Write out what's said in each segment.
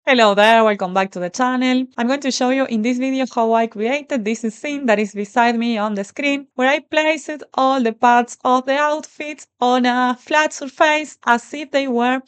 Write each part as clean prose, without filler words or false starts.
Hello there, welcome back to the channel. I'm going to show you in this video how I created this scene that is beside me on the screen, where I placed all the parts of the outfit on a flat surface as if they were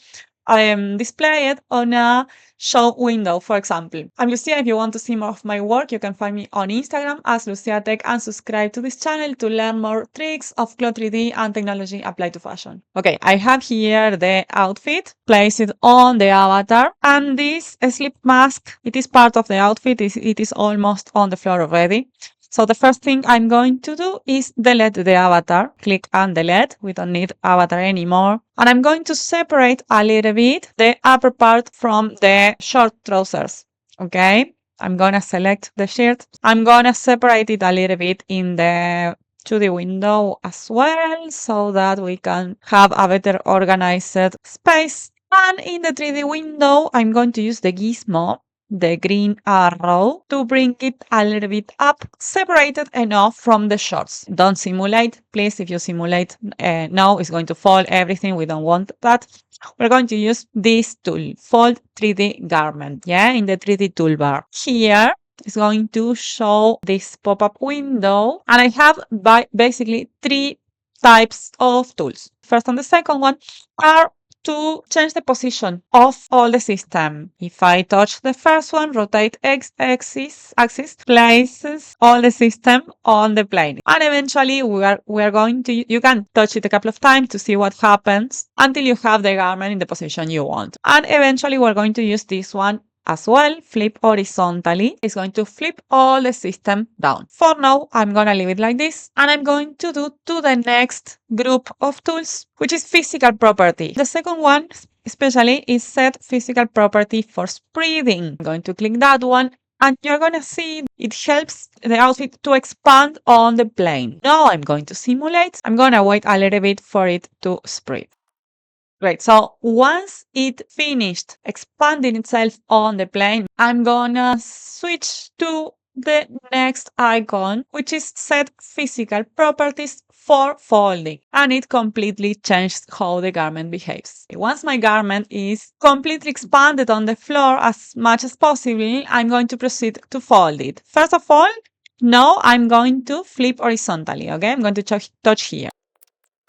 displayed on a show window, for example. I'm Lucia. If you want to see more of my work, you can find me on Instagram as Lucia Tech and subscribe to this channel to learn more tricks of Clo3D and technology applied to fashion. Okay, I have here the outfit, place it on the avatar, and this slip mask, it is part of the outfit, it is almost on the floor already. So the first thing I'm going to do is delete the avatar. Click and delete. We don't need avatar anymore. And I'm going to separate a little bit the upper part from the short trousers. Okay? I'm going to select the shirt. I'm going to separate it a little bit in the 2D window as well, so that we can have a better organized space. And in the 3D window, I'm going to use the gizmo, the green arrow, to bring it a little bit up, separated enough from the shorts. Don't simulate, please. If you simulate, no, it's going to fold everything. We don't want that. We're going to use this tool, Fold 3D Garment, in the 3D toolbar. Here is going to show this pop-up window, and I have basically three types of tools. First and the second one are to change the position of all the system. If I touch the first one, rotate x-axis, places all the system on the plane. And eventually we are going to, you can touch it a couple of times to see what happens until you have the garment in the position you want. And eventually we're going to use this one as well, flip horizontally. It's going to flip all the system down. For now, I'm going to leave it like this, and I'm going to do to the next group of tools, which is physical property. The second one, especially, is set physical property for spreading. I'm going to click that one, and you're going to see it helps the outfit to expand on the plane. Now I'm going to simulate. I'm going to wait a little bit for it to spread. Great. So once it finished expanding itself on the plane, I'm gonna switch to the next icon, which is set physical properties for folding. And it completely changed how the garment behaves. Once my garment is completely expanded on the floor as much as possible, I'm going to proceed to fold it. First of all, now I'm going to flip horizontally, okay? I'm going to touch here.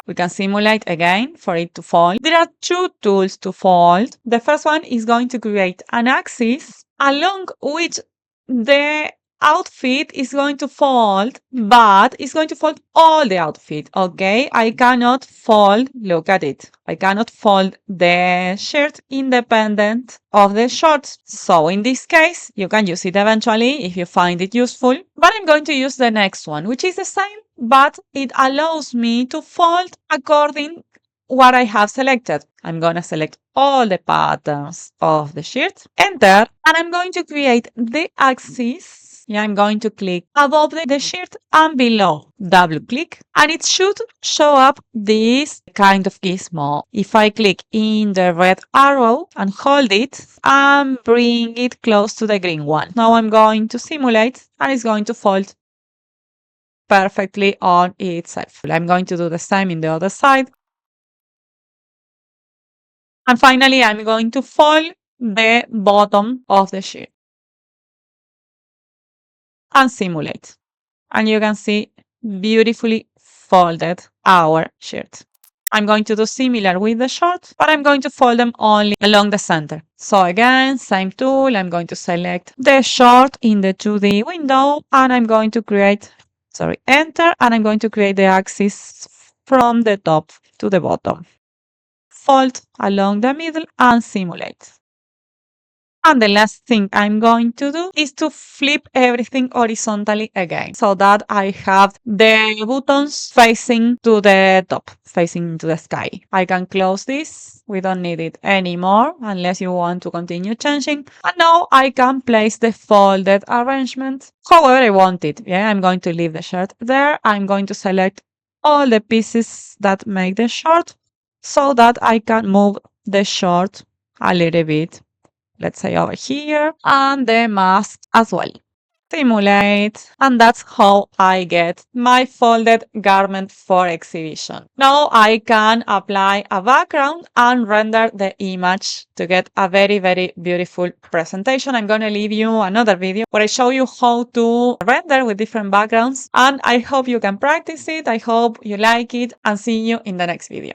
We can simulate again for it to fold. There are two tools to fold. The first one is going to create an axis along which the outfit is going to fold, but it's going to fold all the outfit, okay? I cannot fold, look at it. I cannot fold the shirt independent of the shorts. So in this case, you can use it eventually if you find it useful. But I'm going to use the next one, which is the same, but it allows me to fold according what I have selected. I'm going to select all the patterns of the shirt, enter, and I'm going to create the axis. I'm going to click above the shirt and below. Double click, and it should show up this kind of gizmo. If I click in the red arrow and hold it and bring it close to the green one. Now I'm going to simulate, and it's going to fold perfectly on itself. I'm going to do the same in the other side. And finally, I'm going to fold the bottom of the shirt and simulate. And you can see beautifully folded our shirt. I'm going to do similar with the shorts, but I'm going to fold them only along the center. So again, same tool. I'm going to select the short in the 2D window, and I'm going to create, enter, and I'm going to create the axis from the top to the bottom. Fold along the middle and simulate. And the last thing I'm going to do is to flip everything horizontally again, so that I have the buttons facing to the top, facing to the sky. I can close this. We don't need it anymore unless you want to continue changing. And now I can place the folded arrangement however I want it. I'm going to leave the shirt there. I'm going to select all the pieces that make the short so that I can move the short a little bit. Let's say over here, and the mask as well. simulate, and that's how I get my folded garment for exhibition. Now I can apply a background and render the image to get a very, very beautiful presentation. I'm going to leave you another video where I show you how to render with different backgrounds, and I hope you can practice it. I hope you like it, and see you in the next video.